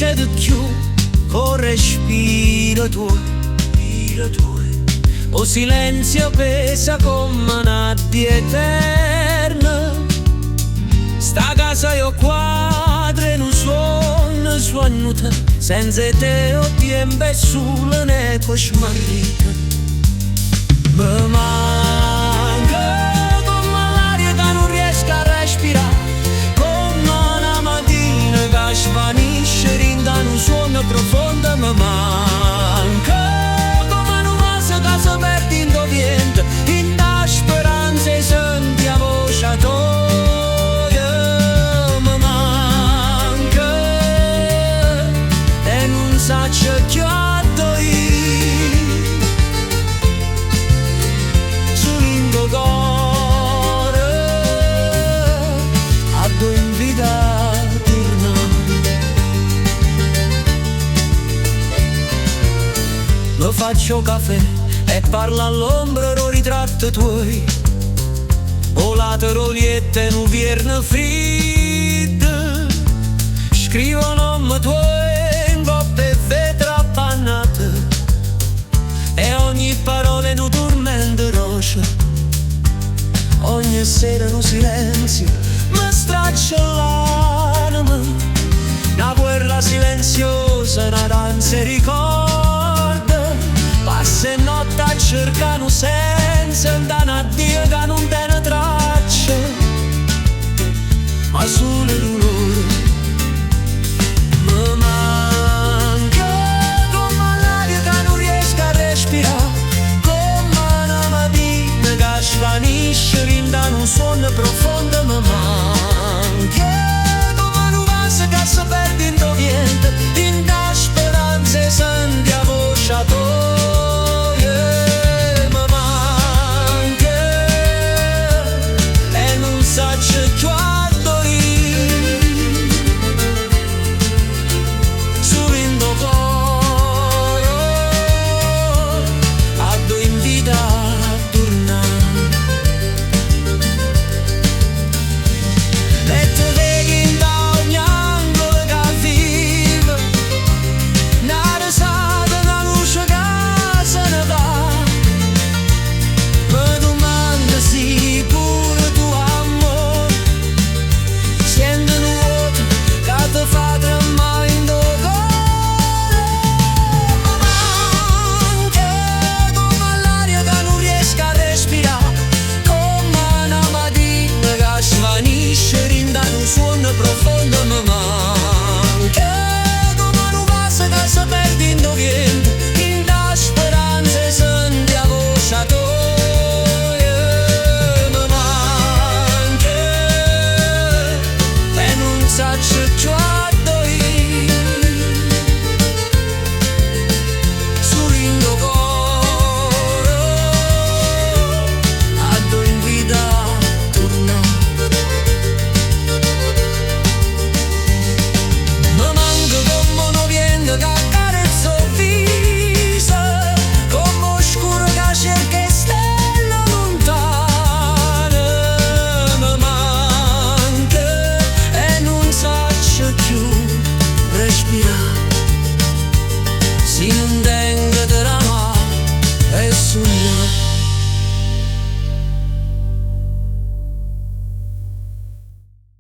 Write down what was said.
dolce di più, con respiro tuo. O silenzio pesa come una eterna. Sta casa io quadre non suona suonuta, senza te o tempo e solo ne può smarrita. Mi manca come l'aria che non riesco a respirare, come una mattina che svanisce in un suono profondo. Mi manca come un vaso che si perde in vento, in da speranza e senti a voce tua. Mi manca e non saccio che mi faccio caffè e parlo all'ombra dei ritratti tuoi, o la terolietta in un vierno freddo. Scrivo nomi tuoi in coppe e vetro appannate, e ogni parola in un tormento rosa. Ogni sera in un silenzio mi straccia l'anima, una guerra silenziosa, una danza e ricorda. Passa notte a cercare un senso, andare a Dio che non te ne traccia, ma solo dolore. Mi manca come l'aria che non riesco a respirare, come una mattina che svanisce in un sonno profondo. Mi manca come un vaso che si perde in vento, in da speranza e senti a voce tua. Profondo. Mi manca come un vaso che si perde in vento, in da speranza e senti a voce tua. Mi manca e non saccio che solo in tuo cuore a dove invita a tornare. Che accarezzo il viso, come oscuro che cerca stelle lontane. Mi manca e non saccio più respirare, se non tengo te la mano e sognare.